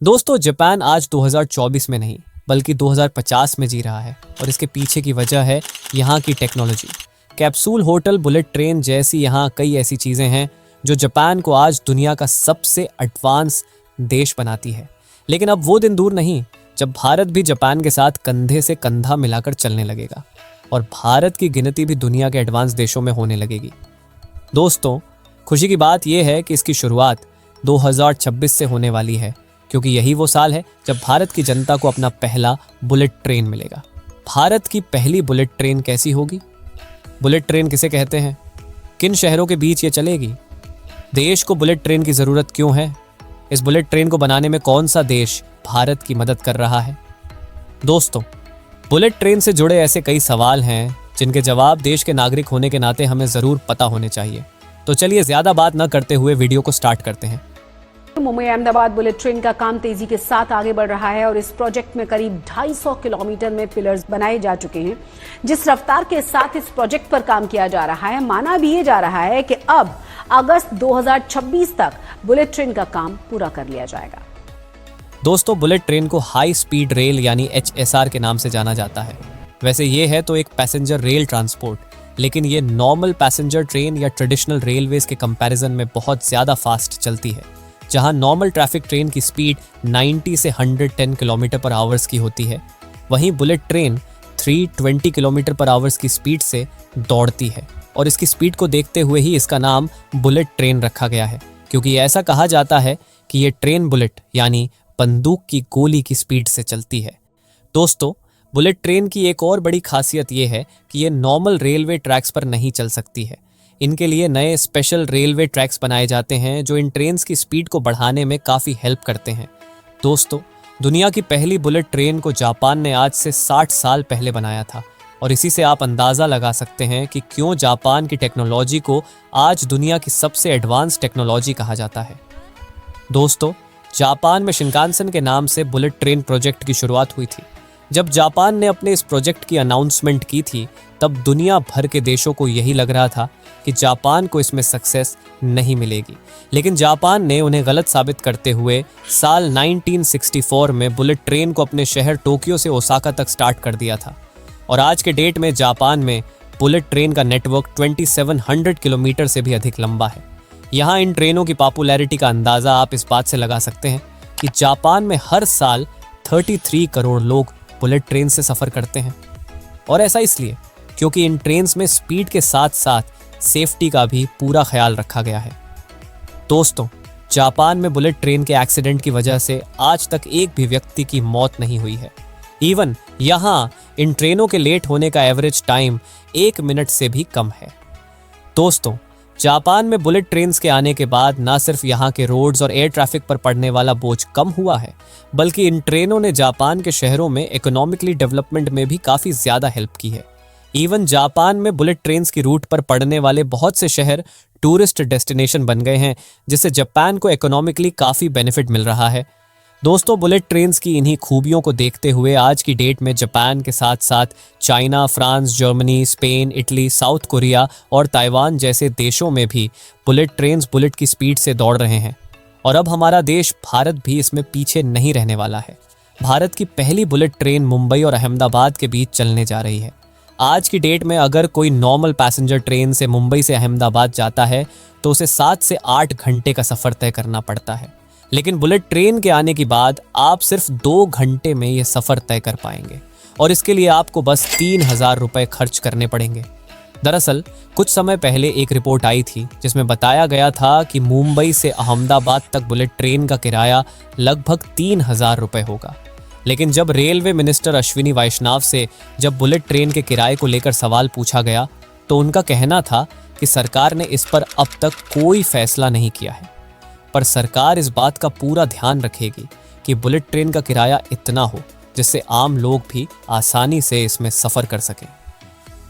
दोस्तों, जापान आज 2024 में नहीं बल्कि 2050 में जी रहा है और इसके पीछे की वजह है यहाँ की technology. Capsule hotel, bullet train जैसी यहाँ कई ऐसी चीज़ें हैं जो जापान को आज दुनिया का सबसे एडवांस देश बनाती है। लेकिन अब वो दिन दूर नहीं जब भारत भी जापान के साथ कंधे से कंधा मिलाकर चलने लगेगा और भारत की गिनती भी दुनिया के एडवांस देशों में होने लगेगी। दोस्तों, खुशी की बात यह है कि इसकी शुरुआत 2026 से होने वाली है, क्योंकि यही वो साल है जब भारत की जनता को अपना पहला बुलेट ट्रेन मिलेगा। भारत की पहली बुलेट ट्रेन कैसी होगी? बुलेट ट्रेन किसे कहते हैं? किन शहरों के बीच ये चलेगी? देश को बुलेट ट्रेन की ज़रूरत क्यों है? इस बुलेट ट्रेन को बनाने में कौन सा देश भारत की मदद कर रहा है? दोस्तों, बुलेट ट्रेन से जुड़े ऐसे कई सवाल हैं जिनके जवाब देश के नागरिक होने के नाते हमें ज़रूर पता होने चाहिए। तो चलिए ज़्यादा बात न करते हुए वीडियो को स्टार्ट करते हैं। मुंबई अहमदाबाद बुलेट ट्रेन का काम तेजी के साथ आगे बढ़ रहा है और इस प्रोजेक्ट में करीब 250 किलोमीटर में पिलर्स बनाए जा चुके हैं। जिस रफ्तार के साथ इस प्रोजेक्ट पर काम किया जा रहा है, माना भी ये जा रहा है कि अब अगस्त 2026 तक बुलेट ट्रेन का काम पूरा कर लिया जाएगा। दोस्तों, बुलेट ट्रेन को हाई स्पीड रेल यानी HSR के नाम से जाना जाता है। वैसे ये है तो एक पैसेंजर रेल ट्रांसपोर्ट, लेकिन ये नॉर्मल पैसेंजर ट्रेन या ट्रेडिशनल रेलवेज के कंपैरिजन में बहुत ज़्यादा फास्ट चलती है। जहां नॉर्मल ट्रैफिक ट्रेन की स्पीड 90 से 110 किलोमीटर पर आवर्स की होती है, वहीं बुलेट ट्रेन 320 किलोमीटर पर आवर्स की स्पीड से दौड़ती है और इसकी स्पीड को देखते हुए ही इसका नाम बुलेट ट्रेन रखा गया है, क्योंकि ऐसा कहा जाता है कि ये ट्रेन बुलेट यानी बंदूक की गोली की स्पीड से चलती है। दोस्तों, बुलेट ट्रेन की एक और बड़ी खासियत ये है कि ये नॉर्मल रेलवे ट्रैक्स पर नहीं चल सकती है। इनके लिए नए स्पेशल रेलवे ट्रैक्स बनाए जाते हैं जो इन ट्रेन्स की स्पीड को बढ़ाने में काफ़ी हेल्प करते हैं। दोस्तों, दुनिया की पहली बुलेट ट्रेन को जापान ने आज से 60 साल पहले बनाया था और इसी से आप अंदाज़ा लगा सकते हैं कि क्यों जापान की टेक्नोलॉजी को आज दुनिया की सबसे एडवांस टेक्नोलॉजी कहा जाता है। दोस्तों, जापान में शिनकानसेन के नाम से बुलेट ट्रेन प्रोजेक्ट की शुरुआत हुई थी। जब जापान ने अपने इस प्रोजेक्ट की अनाउंसमेंट की थी, तब दुनिया भर के देशों को यही लग रहा था कि जापान को इसमें सक्सेस नहीं मिलेगी, लेकिन जापान ने उन्हें गलत साबित करते हुए साल 1964 में बुलेट ट्रेन को अपने शहर टोक्यो से ओसाका तक स्टार्ट कर दिया था और आज के डेट में जापान में बुलेट ट्रेन का नेटवर्क 2700 किलोमीटर से भी अधिक लंबा है। यहाँ इन ट्रेनों की पॉपुलैरिटी का अंदाज़ा आप इस बात से लगा सकते हैं कि जापान में हर साल 33 करोड़ लोग बुलेट ट्रेन से सफ़र करते हैं और ऐसा इसलिए क्योंकि इन ट्रेन्स में स्पीड के साथ साथ सेफ्टी का भी पूरा ख्याल रखा गया है। दोस्तों, जापान में बुलेट ट्रेन के एक्सीडेंट की वजह से आज तक एक भी व्यक्ति की मौत नहीं हुई है। इवन यहाँ इन ट्रेनों के लेट होने का एवरेज टाइम 1 मिनट से भी कम है। दोस्तों, जापान में बुलेट ट्रेन्स के आने के बाद ना सिर्फ यहाँ के रोड्स और एयर ट्रैफिक पर पड़ने वाला बोझ कम हुआ है, बल्कि इन ट्रेनों ने जापान के शहरों में इकोनॉमिकली डेवलपमेंट में भी काफ़ी ज़्यादा हेल्प की है। इवन जापान में बुलेट ट्रेन्स की रूट पर पड़ने वाले बहुत से शहर टूरिस्ट डेस्टिनेशन बन गए हैं, जिससे जापान को इकोनॉमिकली काफ़ी बेनिफिट मिल रहा है। दोस्तों, बुलेट ट्रेन्स की इन्हीं खूबियों को देखते हुए आज की डेट में जापान के साथ साथ China, France, Germany, Spain, Italy, south Korea और ताइवान जैसे देशों में भी बुलेट ट्रेन्स बुलेट की स्पीड से दौड़ रहे हैं और अब हमारा देश भारत भी इसमें पीछे नहीं रहने वाला है। भारत की पहली बुलेट ट्रेन मुंबई और अहमदाबाद के बीच चलने जा रही है। आज की डेट में अगर कोई नॉर्मल पैसेंजर ट्रेन से मुंबई से अहमदाबाद जाता है तो उसे 7 से 8 घंटे का सफ़र तय करना पड़ता है, लेकिन बुलेट ट्रेन के आने के बाद आप सिर्फ 2 घंटे में ये सफ़र तय कर पाएंगे और इसके लिए आपको बस 3000 रुपये खर्च करने पड़ेंगे। दरअसल कुछ समय पहले एक रिपोर्ट आई थी जिसमें बताया गया था कि मुंबई से अहमदाबाद तक बुलेट ट्रेन का किराया लगभग 3000 रुपये होगा, लेकिन जब रेलवे मिनिस्टर अश्विनी वैष्णव से जब बुलेट ट्रेन के किराए को लेकर सवाल पूछा गया तो उनका कहना था कि सरकार ने इस पर अब तक कोई फैसला नहीं किया है, पर सरकार इस बात का पूरा ध्यान रखेगी कि बुलेट ट्रेन का किराया इतना हो जिससे आम लोग भी आसानी से इसमें सफ़र कर सकें।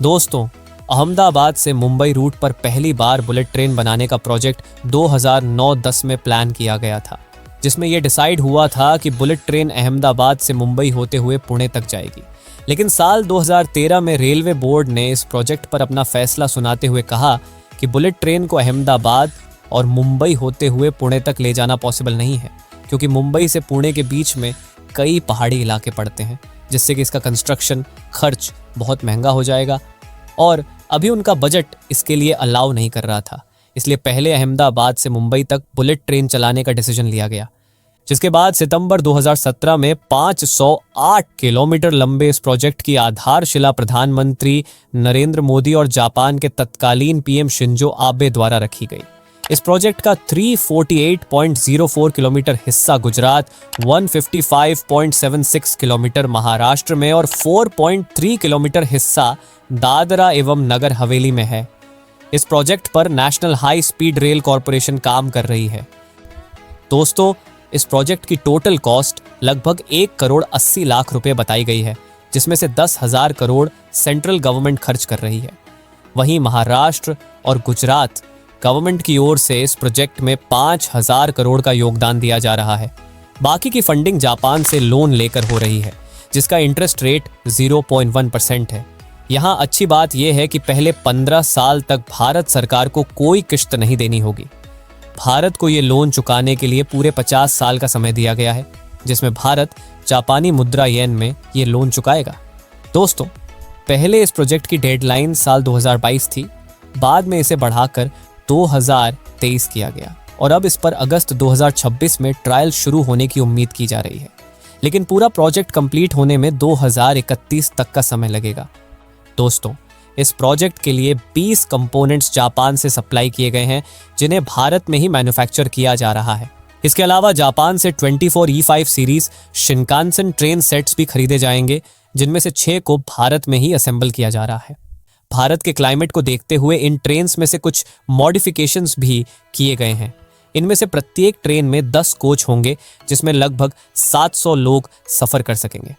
दोस्तों, अहमदाबाद से मुंबई रूट पर पहली बार बुलेट ट्रेन बनाने का प्रोजेक्ट 2009-10 में प्लान किया गया था, जिसमें यह डिसाइड हुआ था कि बुलेट ट्रेन अहमदाबाद से मुंबई होते हुए पुणे तक जाएगी। लेकिन साल 2013 में रेलवे बोर्ड ने इस प्रोजेक्ट पर अपना फैसला सुनाते हुए कहा कि बुलेट ट्रेन को अहमदाबाद और मुंबई होते हुए पुणे तक ले जाना पॉसिबल नहीं है, क्योंकि मुंबई से पुणे के बीच में कई पहाड़ी इलाके पड़ते हैं, जिससे कि इसका कंस्ट्रक्शन खर्च बहुत महंगा हो जाएगा और अभी उनका बजट इसके लिए अलाउ नहीं कर रहा था। इसलिए पहले अहमदाबाद से मुंबई तक बुलेट ट्रेन चलाने का डिसीजन लिया गया, जिसके बाद सितंबर 2017 में 508 किलोमीटर लंबे इस प्रोजेक्ट की आधारशिला प्रधानमंत्री नरेंद्र मोदी और जापान के तत्कालीन पीएम शिंजो आबे द्वारा रखी गई। इस प्रोजेक्ट का 348.04 किलोमीटर हिस्सा गुजरात, 155.76 किलोमीटर महाराष्ट्र में और 4.3 किलोमीटर हिस्सा दादरा एवं नगर हवेली में है। इस प्रोजेक्ट पर national high speed rail corporation काम कर रही है। दोस्तों, इस प्रोजेक्ट की टोटल कॉस्ट लगभग 1,80 लाख रुपए बताई गई है, जिसमें से 10,000 करोड़ सेंट्रल गवर्नमेंट खर्च कर रही है। वहीं महाराष्ट्र और गुजरात गवर्नमेंट की ओर से इस प्रोजेक्ट में 5,000 करोड़ का योगदान दिया जा रहा है। बाकी की फंडिंग जापान से लोन लेकर हो रही है, जिसका इंटरेस्ट रेट 0.1% है। यहाँ अच्छी बात यह है कि पहले 15 साल तक भारत सरकार को कोई किश्त नहीं देनी होगी। भारत को ये लोन चुकाने के लिए पूरे 50 साल का समय दिया गया है, जिसमें भारत जापानी मुद्रा येन में ये लोन चुकाएगा। दोस्तों, पहले इस प्रोजेक्ट की डेडलाइन साल 2022 थी, बाद में इसे बढ़ाकर 2023 किया गया और अब इस पर अगस्त 2026 में ट्रायल शुरू होने की उम्मीद की जा रही है। लेकिन पूरा प्रोजेक्ट कंप्लीट होने में 2031 तक का समय लगेगा। दोस्तों, इस प्रोजेक्ट के लिए 20 कंपोनेंट्स जापान से सप्लाई किए गए हैं, जिन्हें भारत में ही मैन्युफैक्चर किया जा रहा है। इसके अलावा जापान से 24 E5 series Shinkansen train sets भी खरीदे जाएंगे, जिनमें से 6 को भारत में ही असेंबल किया जा रहा है। भारत के क्लाइमेट को देखते हुए इन ट्रेन्स में से कुछ मॉडिफिकेशंस भी किए गए हैं। इनमें से प्रत्येक ट्रेन में 10 कोच होंगे, जिसमें लगभग 700 लोग सफर कर सकेंगे।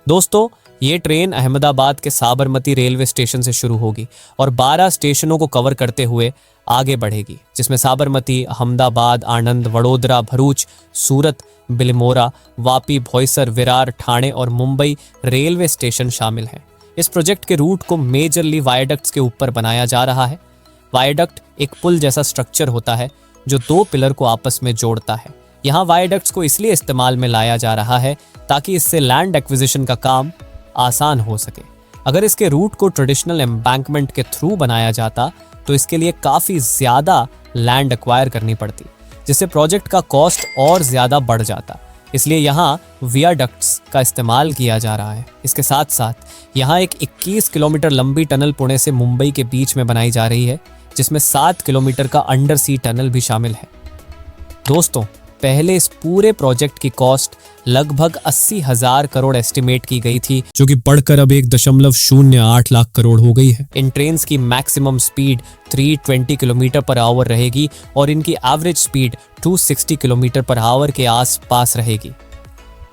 दोस्तों, ये ट्रेन अहमदाबाद के साबरमती रेलवे स्टेशन से शुरू होगी और 12 स्टेशनों को कवर करते हुए आगे बढ़ेगी, जिसमें साबरमती, अहमदाबाद, आणंद, वडोदरा, भरूच, सूरत, बिलमोरा, वापी, भोईसर, विरार, ठाणे और मुंबई रेलवे स्टेशन शामिल हैं। इस प्रोजेक्ट के रूट को मेजरली वायडक्ट्स के ऊपर बनाया जा रहा है। वायडक्ट एक पुल जैसा स्ट्रक्चर होता है जो 2 पिलर को आपस में जोड़ता है। यहाँ वायडक्ट्स को इसलिए इस्तेमाल में लाया जा रहा है ताकि इससे लैंड एक्विजिशन का काम आसान हो सके। अगर इसके रूट को ट्रेडिशनल एम्बैंकमेंट के थ्रू बनाया जाता तो इसके लिए काफ़ी ज़्यादा लैंड एक्वायर करनी पड़ती, जिससे प्रोजेक्ट का कॉस्ट और ज़्यादा बढ़ जाता। इसलिए यहाँ वियाडक्ट्स का इस्तेमाल किया जा रहा है। इसके साथ साथ यहाँ एक 21 किलोमीटर लंबी टनल पुणे से मुंबई के बीच में बनाई जा रही है, जिसमें 7 किलोमीटर का अंडर सी टनल भी शामिल है। दोस्तों, पहले इस पूरे प्रोजेक्ट की कॉस्ट लगभग 80,000 करोड़ एस्टिमेट की गई थी, जो कि बढ़कर अब 1.08 लाख करोड़ हो गई है। इन ट्रेन्स की maximum speed 320 kilometre per hour रहेगी और इनकी average speed 260 kilometre per hour के आसपास रहेगी।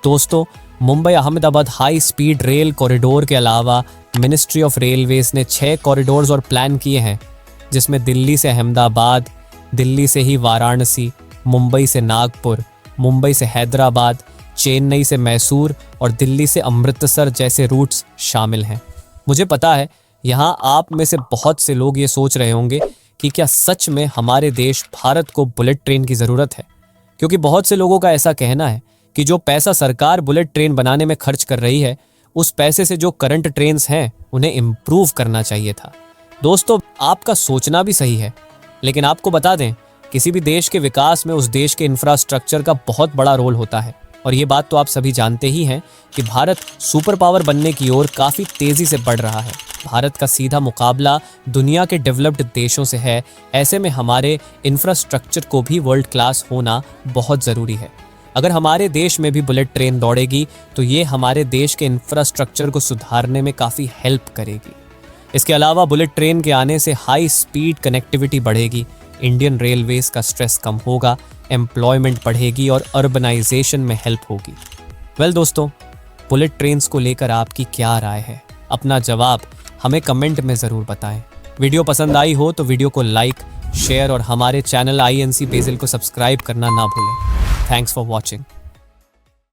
दोस्तों, Mumbai Ahmedabad high speed rail corridor के अलावा मिनिस्ट्री ऑफ रेलवेज ने 6 कॉरिडोर्स और प्लान किए हैं, जिसमें दिल्ली से अहमदाबाद, दिल्ली से ही वाराणसी, मुंबई से नागपुर, मुंबई से हैदराबाद, चेन्नई से मैसूर और दिल्ली से अमृतसर जैसे रूट्स शामिल हैं। मुझे पता है यहाँ आप में से बहुत से लोग ये सोच रहे होंगे कि क्या सच में हमारे देश भारत को बुलेट ट्रेन की ज़रूरत है, क्योंकि बहुत से लोगों का ऐसा कहना है कि जो पैसा सरकार बुलेट ट्रेन बनाने में खर्च कर रही है, उस पैसे से जो करंट ट्रेन्स हैं उन्हें इम्प्रूव करना चाहिए था। दोस्तों, आपका सोचना भी सही है, लेकिन आपको बता दें, किसी भी देश के विकास में उस देश के इंफ्रास्ट्रक्चर का बहुत बड़ा रोल होता है। और ये बात तो आप सभी जानते ही हैं कि भारत सुपर पावर बनने की ओर काफ़ी तेज़ी से बढ़ रहा है। भारत का सीधा मुकाबला दुनिया के डेवलप्ड देशों से है। ऐसे में हमारे इंफ्रास्ट्रक्चर को भी वर्ल्ड क्लास होना बहुत ज़रूरी है। अगर हमारे देश में भी बुलेट ट्रेन दौड़ेगी तो ये हमारे देश के इंफ्रास्ट्रक्चर को सुधारने में काफ़ी हेल्प करेगी। इसके अलावा बुलेट ट्रेन के आने से हाई स्पीड कनेक्टिविटी बढ़ेगी, इंडियन रेलवेज का स्ट्रेस कम होगा, एम्प्लॉयमेंट बढ़ेगी और अर्बनाइजेशन में हेल्प होगी। वेल दोस्तों, बुलेट ट्रेन्स को लेकर आपकी क्या राय है? अपना जवाब हमें कमेंट में ज़रूर बताएं। वीडियो पसंद आई हो तो वीडियो को लाइक, शेयर और हमारे चैनल INC बेसिल को सब्सक्राइब करना ना भूलें। Thanks for watching.